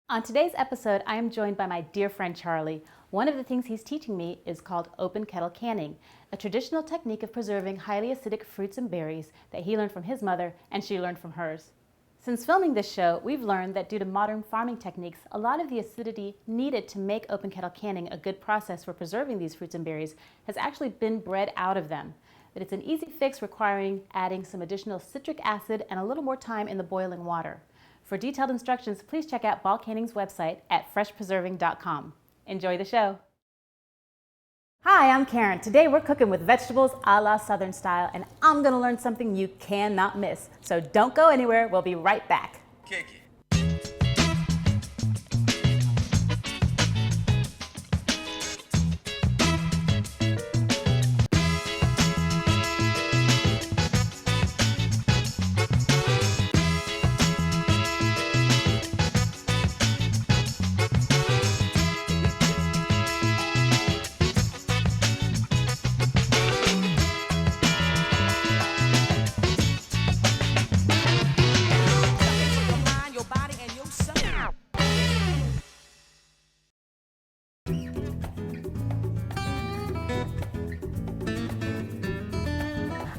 On today's episode, I am joined by my dear friend Charlie. One of the things he's teaching me is called open kettle canning, a traditional technique of preserving highly acidic fruits and berries that he learned from his mother and she learned from hers. Since filming this show, we've learned that due to modern farming techniques, a lot of the acidity needed to make open kettle canning a good process for preserving these fruits and berries has actually been bred out of them. But it's an easy fix requiring adding some additional citric acid and a little more time in the boiling water. For detailed instructions, please check out Ball Canning's website at freshpreserving.com. Enjoy the show. Hi, I'm Karen. Today we're cooking with vegetables a la Southern style, and I'm gonna learn something you cannot miss. So don't go anywhere, we'll be right back. Kick it.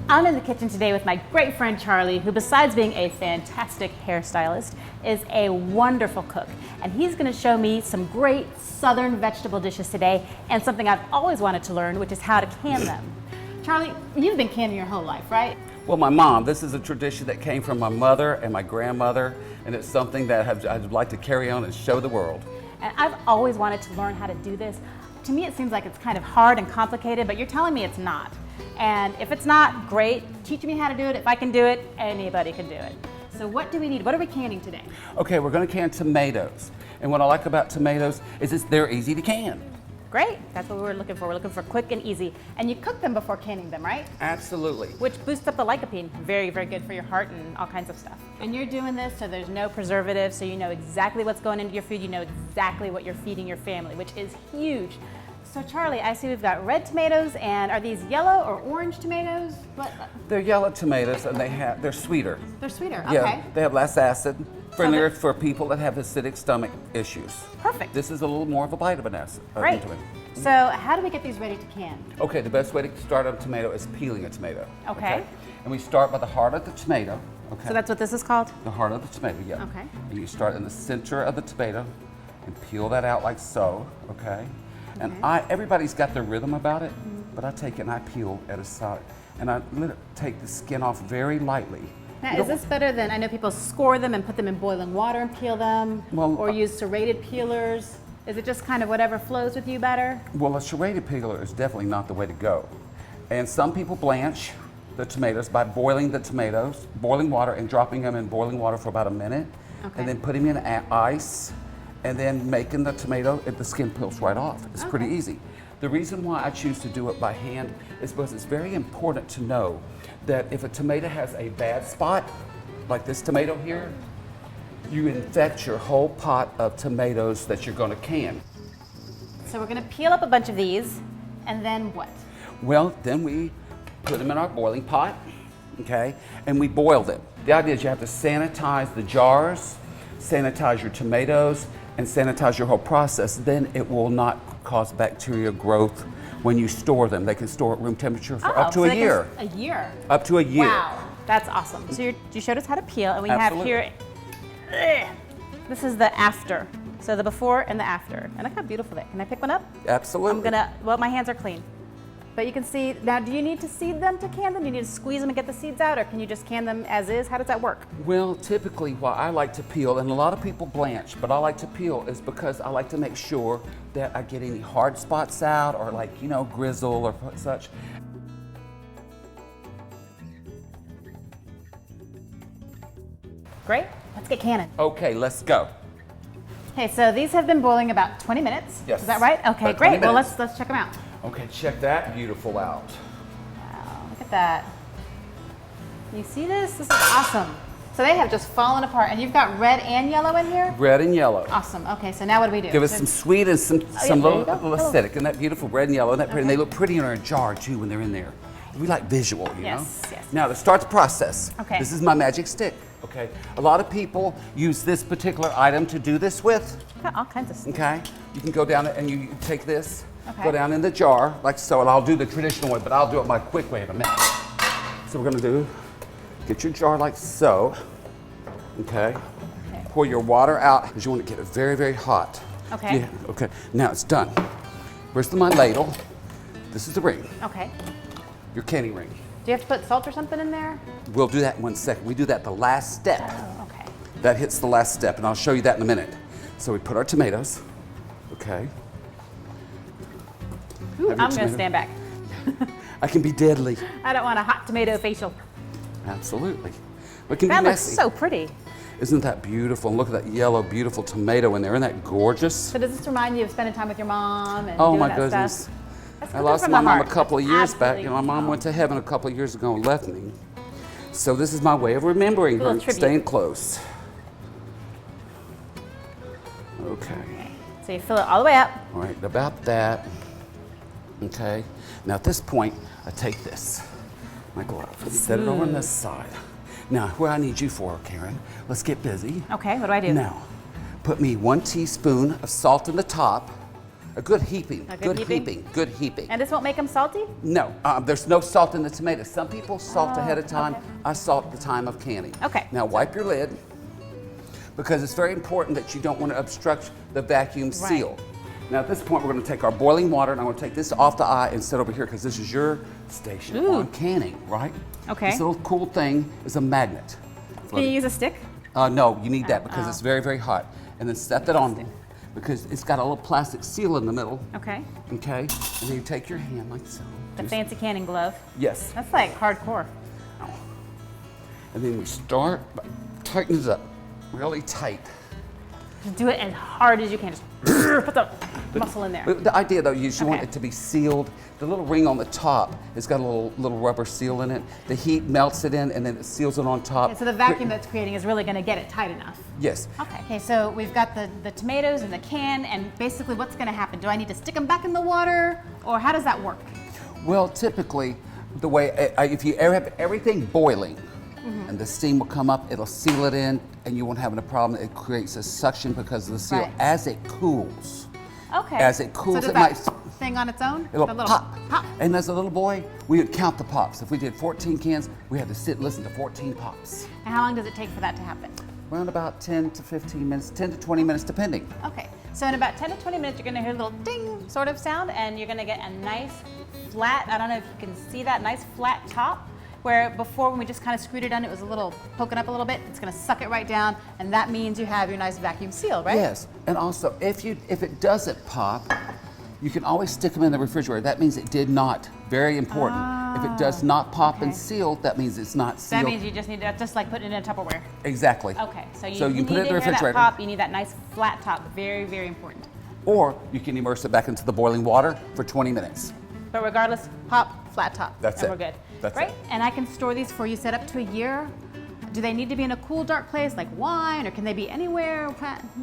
I'm in the kitchen today with my great friend Charlie, who besides being a fantastic hairstylist, is a wonderful cook. And he's gonna show me some great Southern vegetable dishes today, and something I've always wanted to learn, which is how to can them. Charlie, you've been canning your whole life, right? Well, my mom, this is a tradition that came from my mother and my grandmother, and it's something that I'd like to carry on and show the world. And I've always wanted to learn how to do this. To me, it seems like it's kind of hard and complicated, but you're telling me it's not. And if it's not, great. Teach me how to do it. If I can do it, anybody can do it. So what do we need? What are we canning today? Okay, we're gonna can tomatoes. And what I like about tomatoes is they're easy to can. Great, that's what we're looking for. We're looking for quick and easy. And you cook them before canning them, right? Absolutely. Which boosts up the lycopene. Very, very good for your heart and all kinds of stuff. And you're doing this so there's no preservatives, so you know exactly what's going into your food. You know exactly what you're feeding your family, which is huge. So Charlie, I see we've got red tomatoes, and are these yellow or orange tomatoes? What? They're yellow tomatoes, and they're sweeter. They're sweeter, okay. Yeah, they have less acid, friendlier for people that have acidic stomach issues. Perfect. This is a little more of a vitamin acid. Great. So how do we get these ready to can? Okay, the best way to start on a tomato is peeling a tomato. Okay. And we start by the heart of the tomato. Okay. So that's what this is called? The heart of the tomato, yeah. Okay. And you start in the center of the tomato and peel that out like so, okay? And everybody's got their rhythm about it, but I take it and I peel at a side, and I let it take the skin off very lightly. Now, is this better than, I know people score them and put them in boiling water and peel them, or use serrated peelers. Is it just kind of whatever flows with you better? Well, a serrated peeler is definitely not the way to go. And some people blanch the tomatoes by boiling the tomatoes, boiling water and dropping them in boiling water for about a minute, and then putting them in ice, and then making the tomato, the skin peels right off. It's pretty easy. The reason why I choose to do it by hand is because it's very important to know that if a tomato has a bad spot, like this tomato here, you infect your whole pot of tomatoes that you're gonna can. So we're gonna peel up a bunch of these, and then what? Well, then we put them in our boiling pot, okay, and we boil them. The idea is you have to sanitize the jars, sanitize your tomatoes, and sanitize your whole process. Then it will not cause bacteria growth when you store them. They can store at room temperature for up to a year. A year? Up to a year. Wow, that's awesome. So you showed us how to peel, and we Absolutely. have here, this is the after. So the before and the after. And look how beautiful that. Can I pick one up? Absolutely. Well, my hands are clean. But you can see, now do you need to seed them to can them? Do you need to squeeze them and get the seeds out, or can you just can them as is? How does that work? Well, typically why I like to peel, and a lot of people blanch, but I like to peel is because I like to make sure that I get any hard spots out or like, you know, grizzle or such. Great, let's get canning. Okay, let's go. Okay, so these have been boiling about 20 minutes. Yes. Is that right? Okay, About 20 great. Well, minutes. let's check them out. Okay, check that beautiful out. Wow, look at that. You see this? This is awesome. So they have just fallen apart, and you've got red and yellow in here? Red and yellow. Awesome. Okay, so now what do we do? Give us some sweet and some little acidic. Isn't that beautiful? Red and yellow. Isn't that pretty? And they look pretty in a jar too when they're in there. We like visual, you know? Yes. Now to start the process. Okay. This is my magic stick. Okay, a lot of people use this particular item to do this with. Got all kinds of stuff. Okay, you can go down and you take this, Okay. go down in the jar like so, and I'll do the traditional way, but I'll do it my quick way in a minute. So we're gonna get your jar like so. Okay. Pour your water out because you want to get it very, very hot. Okay. Yeah, okay. Now it's done. Where's my ladle? This is the ring, Okay. your canning ring. Do you have to put salt or something in there? We'll do that in 1 second. We do that the last step. Oh, okay. That hits the last step, and I'll show you that in a minute. So we put our tomatoes. Okay. Ooh, Have your I'm going to tomato. stand back. I can be deadly. I don't want a hot tomato facial. Absolutely. It can That be looks messy. so pretty. Isn't that beautiful? And look at that yellow, beautiful tomato in there. Isn't that gorgeous? So does this remind you of spending time with your mom and Oh doing my that goodness. stuff? That's I cooking lost from my the mom a heart. couple of That's years back. absolutely- You know, my mom went to heaven a couple of years ago and left me. So this is my way of remembering her, Little and tribute. staying close. Okay. So you fill it all the way up. All right, about that. Okay. Now at this point, I take this, my glove, and set it over on this side. Now, where I need you for, Karen, let's get busy. Okay, what do I do? Now, put me 1 teaspoon of salt in the top. A good heaping. A good heaping? Good heaping. And this won't make them salty? No, there's no salt in the tomatoes. Some people salt ahead of time. okay. I salt at the time of canning. Okay. Now wipe your lid because it's very important that you don't want to obstruct the vacuum seal. Now at this point we're going to take our boiling water and I'm going to take this off the eye and set over here because this is your station Ooh. on canning, right? Okay. This little cool thing is a magnet. Can you use a stick? No, you need that because it's very, very hot. And then set that on because it's got a little plastic seal in the middle. Okay. Okay? And then you take your hand like so. The fancy canning glove. Yes. That's like hardcore. And then we start by tightening it up really tight. Just do it as hard as you can. Just put the muscle in there. But the idea though is you want Okay. it to be sealed. The little ring on the top has got a little rubber seal in it. The heat melts it in and then it seals it on top. Okay, so the vacuum that's creating is really going to get it tight enough. Yes. Okay, so we've got the tomatoes in the can, and basically what's going to happen? Do I need to stick them back in the water, or how does that work? Well, typically, the way if you have everything boiling, and the steam will come up, it'll seal it in, and you won't have a problem. It creates a suction because of the seal. Right. As it cools, Okay. As it cools, so does it that might- thing on its own? it'll The little pop. And as a little boy, we would count the pops. If we did 14 cans, we had to sit and listen to 14 pops. And how long does it take for that to happen? Around about 10 to 15 minutes, 10 to 20 minutes, depending. Okay, so in about 10 to 20 minutes, you're going to hear a little ding sort of sound, and you're going to get a nice flat, I don't know if you can see that, nice flat top, where before when we just kind of screwed it on, it was a little poking up a little bit. It's going to suck it right down, and that means you have your nice vacuum seal, right? Yes, and also if it doesn't pop, you can always stick them in the refrigerator. That means it did not. Very important. If it does not pop and okay. seal, that means it's not sealed. That means you just need to, just like putting it in a Tupperware. Exactly. Okay, so you can need put it in to the hear refrigerator, that pop. You need that nice flat top. Very, very important. or you can immerse it back into the boiling water for 20 minutes. But regardless, pop, flat top. That's and it. we're good. That's right? it. And I can store these for you, set up to a year. Do they need to be in a cool, dark place like wine, or can they be anywhere?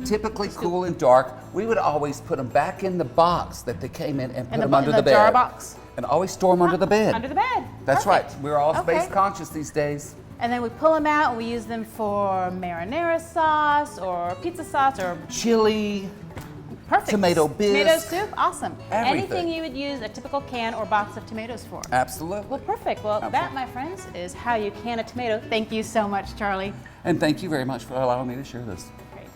Typically cool and dark. We would always put them back in the box that they came in and put them under in the bed. jar box? And always store them under the bed. Under the bed. That's Perfect. right. We're all space Okay. conscious these days. And then we pull them out and we use them for marinara sauce or pizza sauce or Chili. perfect. Tomato Tomato bisque. soup, awesome. Everything. Anything you would use a typical can or box of tomatoes for. Absolutely. Well, perfect. Well, that, my friends, is how you can a tomato. Thank you so much, Charlie. And thank you very much for allowing me to share this. Great.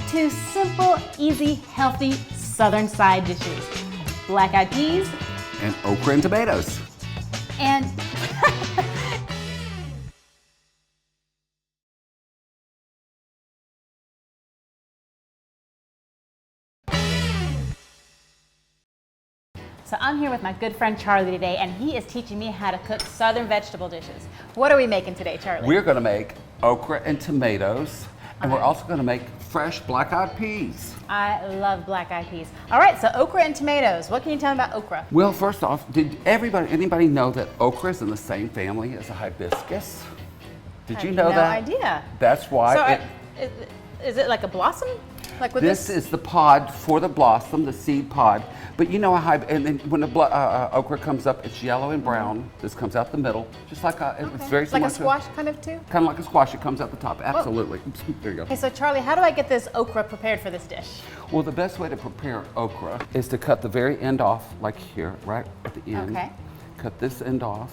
2 simple, easy, healthy Southern side dishes. Black-eyed peas And okra and tomatoes. and So I'm here with my good friend Charlie today, and he is teaching me how to cook Southern vegetable dishes. What are we making today, Charlie? We're going to make okra and tomatoes, and we're also going to make fresh black-eyed peas. I love black-eyed peas. All right, so okra and tomatoes. What can you tell me about okra? Well, first off, did anybody know that okra is in the same family as a hibiscus? Did you know no that? idea. That's why. So is it like a blossom? Like with this is the pod for the blossom, the seed pod. But you know how, and then when the okra comes up, it's yellow and brown. This comes out the middle, just like it's very similar like a squash kind of too? Kind of like a squash. It comes out the top. Absolutely. There you go. Okay, so Charlie, how do I get this okra prepared for this dish? Well, the best way to prepare okra is to cut the very end off, like here, right at the end. Okay. Cut this end off.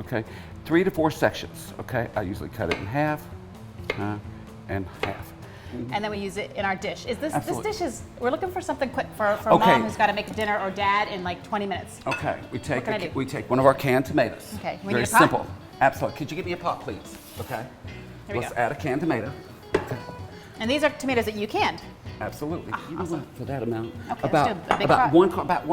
Okay. 3 to 4 sections. Okay. I usually cut it in half and half. And then we use it in our dish. Is this Absolutely. this dish is we're looking for something quick for Okay. mom who's got to make dinner or dad in like 20 minutes. Okay. We take can I do? we take one of our canned tomatoes. Okay. We Very need a pot? simple. Absolutely. Could you give me a pot, please? Okay. Here we Let's go. add a canned tomato. Okay. And these are tomatoes that you canned. Absolutely. You know awesome. what, for that amount, Okay, let's about do a big about pot.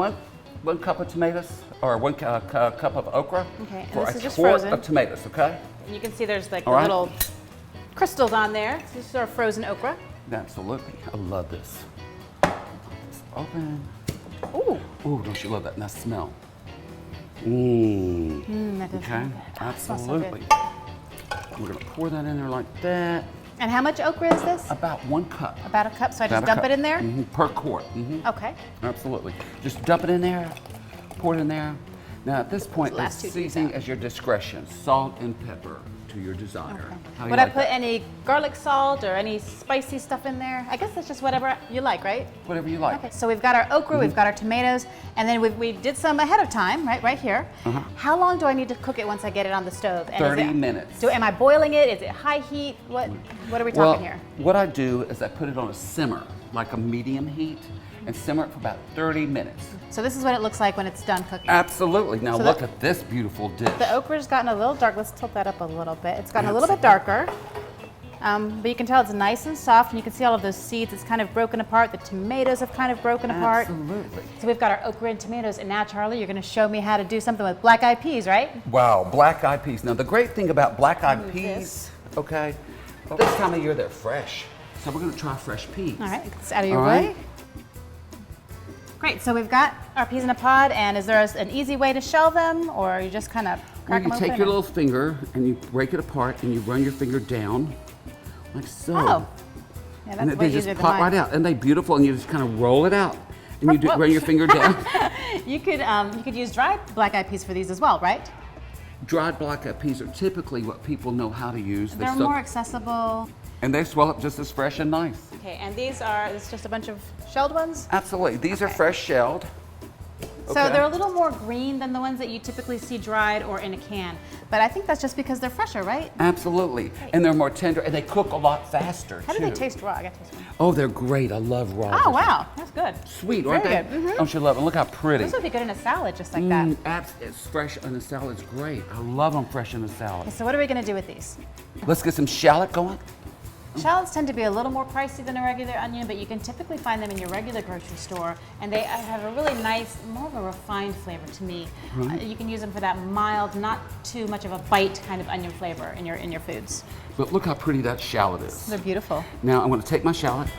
one cup of tomatoes or one cup of okra Okay, and for this a is just quart frozen. of tomatoes. Okay. And you can see there's like All the right. little crystals on there. So this is our frozen okra. Absolutely. I love this. It's open. Ooh. Ooh, don't you love that? And that smell. That does Okay. sound good. Smells so good. Absolutely. We're gonna pour that in there like that. And how much okra is this? About 1 cup. About a cup. So I just About a dump cup. it in there? Per quart. Okay. Absolutely. Just dump it in there, pour it in there. Now at this point, Last it's 2 Ds seasoning out. as your discretion, salt and pepper to your desire. How you Would I like put that? any garlic salt or any spicy stuff in there? I guess that's just whatever you like, right? Whatever you like. Okay, so we've got our okra, we've got our tomatoes, and then we did some ahead of time, right here. How long do I need to cook it once I get it on the stove? And is 30 it- minutes. Am I boiling it? Is it high heat? What are we Well, talking here? what I do is I put it on a simmer, like a medium heat, and simmer it for about 30 minutes. So this is what it looks like when it's done cooking. Absolutely. Now So look the- at this beautiful dish. The okra's gotten a little dark. Let's tilt that up a little bit. It's gotten a little bit darker. But you can tell it's nice and soft, and you can see all of those seeds. It's kind of broken apart. The tomatoes have kind of broken apart. Absolutely. So we've got our okra and tomatoes, and now Charlie, you're going to show me how to do something with black-eyed peas, right? Wow, black-eyed peas. Now the great thing about black-eyed Move peas, this. okay, this time of year they're fresh. So we're gonna try fresh peas. All right, it's out of your All way. right. Great, so we've got our peas in a pod, and is there an easy way to shell them, or you just kind of Well, crack you them take open? your little finger and you break it apart and you run your finger down, like so. Oh, yeah, and that's they way just easier than pop mine. right out. And they beautiful, and you just kind of roll it out. And you run your finger down. You could use dried black-eyed peas for these as well, right? Dried black-eyed peas are typically what people know how to use. They're more accessible. And they swell up just as fresh and nice. Okay, and this is just a bunch of shelled ones? Absolutely. These are fresh shelled. So Okay. they're a little more green than the ones that you typically see dried or in a can. But I think that's just because they're fresher, right? Absolutely. And they're more tender and they cook a lot faster How too. do they taste raw? I got to taste one. Oh, they're great. I love raw. Oh, wow, that's good. Sweet, Very aren't they? good. Mhm. Don't you love them? Look how pretty. This would be good in a salad just like that. It's fresh and the salad's great. I love them fresh in the salad. Okay, so what are we going to do with these? Let's get some shallot going. Shallots tend to be a little more pricey than a regular onion, but you can typically find them in your regular grocery store, and they have a really nice, more of a refined flavor to me. You can use them for that mild, not too much of a bite kind of onion flavor in your foods. But look how pretty that shallot is. They're beautiful. Now I'm going to take my shallot.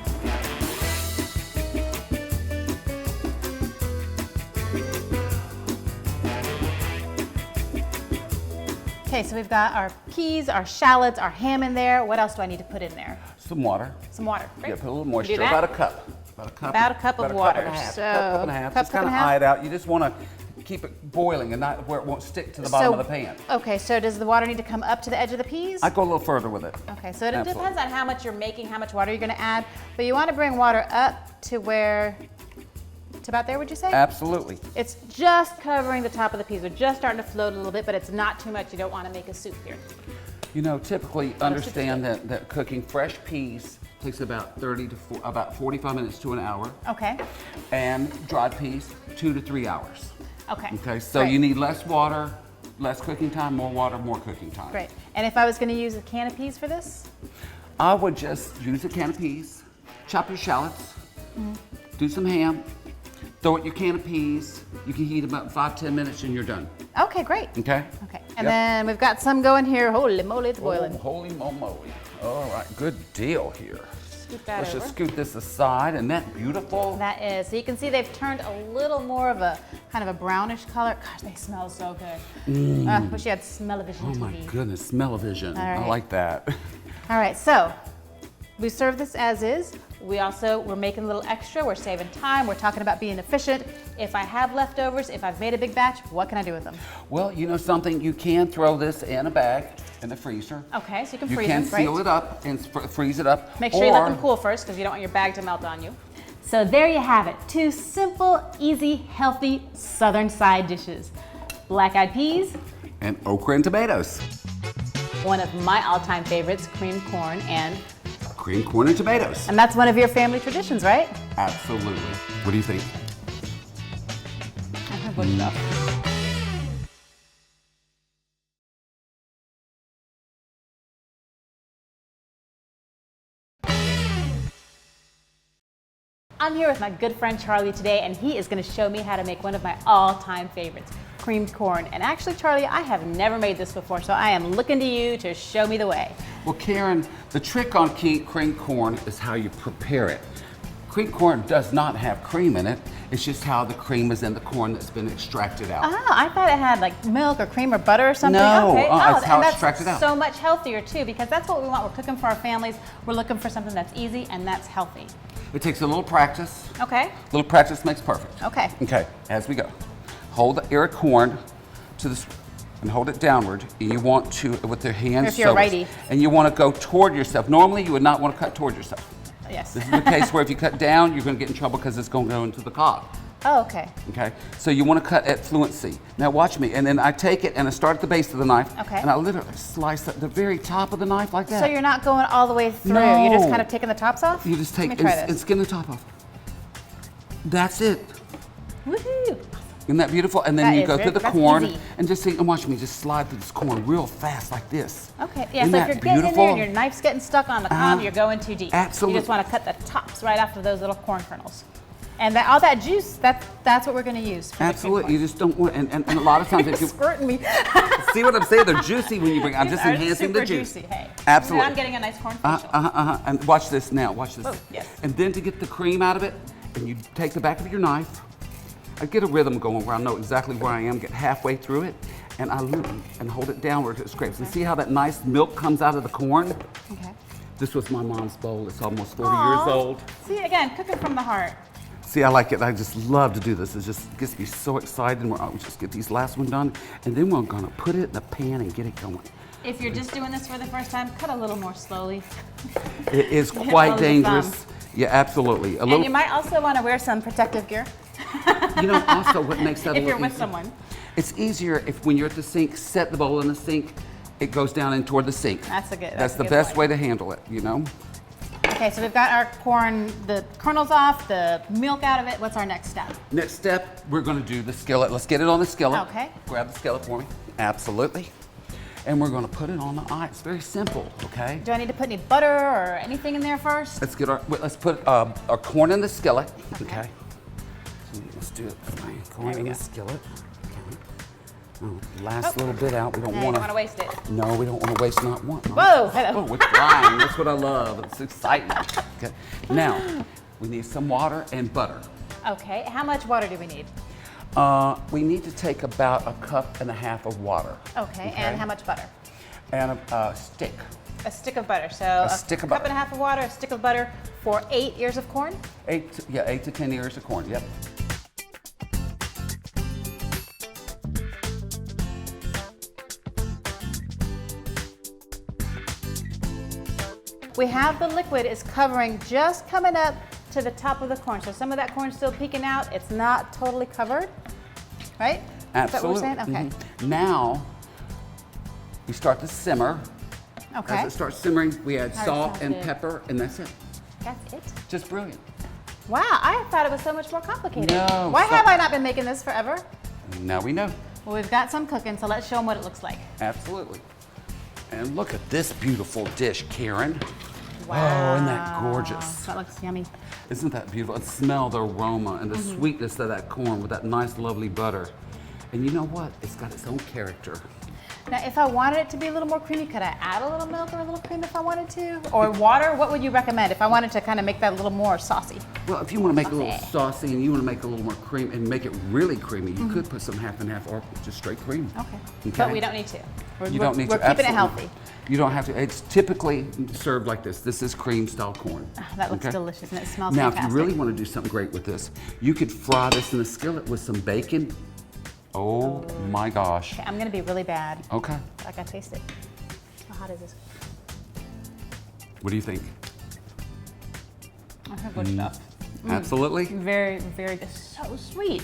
Okay, so we've got our peas, our shallots, our ham in there. What else do I need to put in there? Some water. Some water. Great. Yeah, put a little Do moisture. that? About a cup. About a cup. About a cup of water. Cup and a half. So, cup and a half. cup, Just cup kind and of a half? eye it out. You just want to keep it boiling and not where it won't stick to the bottom of the pan. Okay, so does the water need to come up to the edge of the peas? I go a little further with it. Okay, so it Absolutely. depends on how much you're making, how much water you're going to add, but you want to bring water up to where, to about there, would you say? Absolutely. It's just covering the top of the peas. They're just starting to float a little bit, but it's not too much. You don't want to make a soup here. You know, typically understand that cooking fresh peas takes about 45 minutes to an hour, Okay. and dried peas 2 to 3 hours. Okay. Okay, so Great. you need less water, less cooking time, more water, more cooking time. Great. And if I was going to use a can of peas for this? I would just use a can of peas, chop your shallots, do some ham, throw it your can of peas. You can heat them up 5-10 minutes and you're done. Okay, great. Okay? Okay. And Yep. then we've got some going here. Holy moly, it's boiling. Oh, holy moly. All right, good deal here. Scoot that Let's over. just scoot this aside. Isn't that beautiful? That is. So you can see they've turned a little more of a kind of a brownish color. Gosh, they smell so good. Wish you had smell-o-vision Oh TV. my goodness, smell-o-vision. All right. I like that. All right, so we serve this as is. We're making a little extra. We're saving time. We're talking about being efficient. If I have leftovers, if I've made a big batch, what can I do with them? Well, you know something? You can throw this in a bag in the freezer. Okay, so you can freeze them, You can seal it up and freeze it up. Make sure you let them cool first because you don't want your bag to melt on you. So there you have it. 2 simple, easy, healthy Southern side dishes. Black-eyed peas. And okra and tomatoes. One of my all-time favorites, creamed corn and... Creamed corn and tomatoes. And that's one of your family traditions, right? Absolutely. What do you think? I have good stuff. I'm here with my good friend Charlie today, and he is going to show me how to make one of my all-time favorites, creamed corn. And actually, Charlie, I have never made this before, so I am looking to you to show me the way. Well, Karen, the trick on creamed corn is how you prepare it. Creamed corn does not have cream in it. It's just how the cream is in the corn that's been extracted out. Oh, I thought it had like milk or cream or butter or something. No, okay. it's how and it's extracted out. So much healthier too, because that's what we want. We're cooking for our families. We're looking for something that's easy and that's healthy. It takes a little practice. Okay. A little practice makes perfect. Okay. Okay, as we go. Hold the ear of corn to this and hold it downward. And you want to, with your hands, if you're righty. And you want to go toward yourself. Normally, you would not want to cut toward yourself. Yes. This is the case where if you cut down, you're going to get in trouble because it's going to go into the cob. Oh, okay. Okay, so you want to cut at fluency. Now watch me, and then I take it and I start at the base of the knife. Okay. And I literally slice at the very top of the knife like that. So you're not going all the way through. No. You're just kind of taking the tops off? You just take Let me try and this. skin the top off. That's it. Woohoo! Isn't that beautiful? And then That you is go very- through the that's corn easy. and just see, and watch me just slide through this corn real fast like this. Okay, yeah, Isn't so if that you're getting in beautiful? there and your knife's getting stuck on the cob, you're going too deep. Absolutely. You just want to cut the tops right off of those little corn kernels. And all that juice, that's what we're going to use for Absolutely. the You just don't want, and a lot of times if You're you squirting me. see what I'm saying, they're juicy when you bring. I'm These just are enhancing the super juice. Juicy, hey. Absolutely. I'm getting a nice corn facial. And watch this now. Watch this. Oh, yes. And then to get the cream out of it, and you take the back of your knife. I get a rhythm going where I know exactly where I am. Get halfway through it, and I loop and hold it downward to it scrapes. And see how that nice milk comes out of the corn? Okay. This was my mom's bowl. It's almost 40 years old. See, again, cooking from the heart. See, I like it. I just love to do this. It just gets me so excited. And we'll just get these last one done, and then we're gonna put it in the pan and get it going. If you're just doing this for the first time, cut a little more slowly. It is Hit quite all the dangerous. thumb. Yeah, absolutely. And you might also want to wear some protective gear. You know, also what makes that a If little you're with easier- someone. It's easier if when you're at the sink, set the bowl in the sink, it goes down in toward the sink. That's a good. That's a the good best point. way to handle it, you know? Okay, so we've got our corn, the kernels off, the milk out of it. What's our next step? Next step, we're gonna do the skillet. Let's get it on the skillet. Okay. Grab the skillet for me. Absolutely. And we're gonna put it on the eye. It's very simple, okay? Do I need to put any butter or anything in there first? Let's put our corn in the skillet, okay? So let's do it. Corn There we in the go. skillet. Okay. Last little bit out. We don't No, you want don't want to waste it. No, we don't want to waste not one. Whoa, hello. Oh, it's flying. That's what I love. It's exciting. Okay. Now, we need some water and butter. Okay, how much water do we need? We need to take about 1.5 cups of water. Okay, and how much butter? And a stick. A stick of butter. So stick of cup butter. and a half of water, a stick of butter for 8 ears of corn? 8 to 10 ears of corn. Yep. We have the liquid is covering, just coming up to the top of the corn. So some of that corn's still peeking out. It's not totally covered, right? Absolutely. Is that what we're saying? Okay. Now, we start to simmer. Okay. As it starts simmering, we add How salt does and that do? pepper, and that's it. That's it? Just brilliant. Wow, I thought it was so much more complicated. No, Why so- have I not been making this forever? Now we know. Well, we've got some cooking, so let's show them what it looks like. Absolutely. And look at this beautiful dish, Karen. Wow. Oh, isn't that gorgeous? That looks yummy. Isn't that beautiful? And smell the aroma and the Mm-hmm. sweetness of that corn with that nice, lovely butter. And you know what? It's got its own character. Now, if I wanted it to be a little more creamy, could I add a little milk or a little cream if I wanted to? Or water? What would you recommend if I wanted to kind of make that a little more saucy? Well, if you want to make it a little Saucy. saucy and you want to make it a little more cream and make it really creamy, you could put some half and half or just straight cream. Okay. But we don't need to. You don't need We're to. keeping it Absolutely. healthy. You don't have to. It's typically served like this. This is cream style corn. Oh, that looks delicious and it smells now, fantastic. if you really want to do something great with this, you could fry this in a skillet with some bacon. Oh my gosh. Okay, I'm gonna be really bad. Okay. I gotta taste it. How hot is this? What do you think? I have good stuff. Absolutely. Very, very, it's so sweet.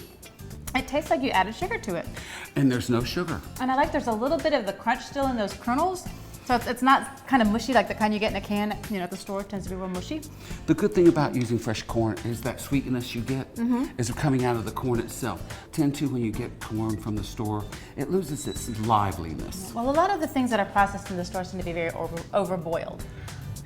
It tastes like you added sugar to it. And there's no sugar. And I like there's a little bit of the crunch still in those kernels. So it's not kind of mushy like the kind you get in a can, at the store. It tends to be real mushy. The good thing about using fresh corn is that sweetness you get is coming out of the corn itself. Tend to, when you get corn from the store, it loses its liveliness. Well, a lot of the things that are processed in the store seem to be very over-boiled.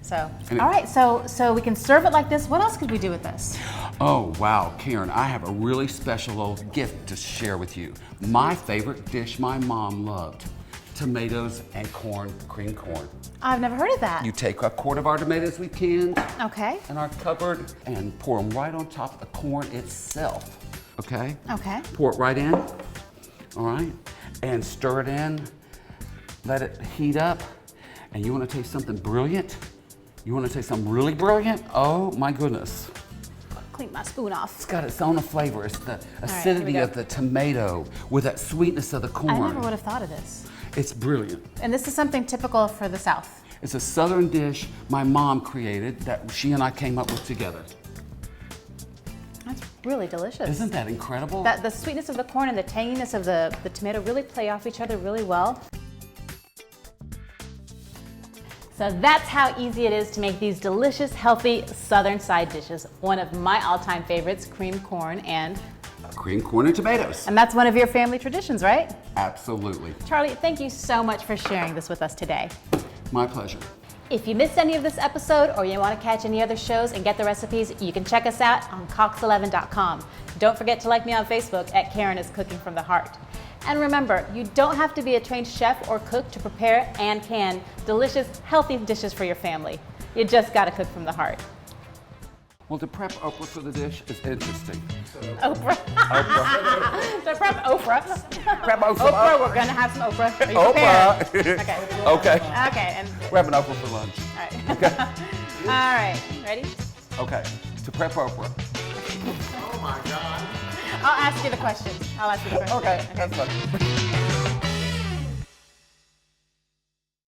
So, And all right, so we can serve it like this. What else could we do with this? Oh, wow, Karen, I have a really special little gift to share with you. My favorite dish my mom loved, tomatoes and corn, cream corn. I've never heard of that. You take a quart of our tomatoes we canned Okay. in our cupboard and pour them right on top of the corn itself, okay? Okay. Pour it right in, all right? And stir it in, let it heat up. And you wanna taste something brilliant? You wanna taste something really brilliant? Oh my goodness. Clean my spoon off. It's got its own flavor. It's the here we acidity go. of the tomato with that sweetness of the corn. I never would have thought of this. It's brilliant. And this is something typical for the South. It's a southern dish my mom created that she and I came up with together. That's really delicious. Isn't that incredible? The sweetness of the corn and the tanginess of the tomato really play off each other really well. So that's how easy it is to make these delicious, healthy Southern side dishes. One of my all-time favorites, cream corn, and Cream corn and tomatoes. that's one of your family traditions, right? Absolutely. Charlie, thank you so much for sharing this with us today. My pleasure. If you missed any of this episode or you want to catch any other shows and get the recipes, you can check us out on cox11.com. Don't forget to like me on Facebook at Karen is Cooking from the Heart. And remember, you don't have to be a trained chef or cook to prepare and can delicious, healthy dishes for your family. You just got to cook from the heart. Well, to prep okra for the dish is interesting. Oprah. So prep Oprah. Prep okra. Oprah, we're going to have some Oprah. Are you prepared? Okay. Okay. Okay. And, We're having okra for lunch. all right. Okay. All right. Ready? Okay. To prep okra. Oh my God. I'll ask you the question. Okay, that's fine.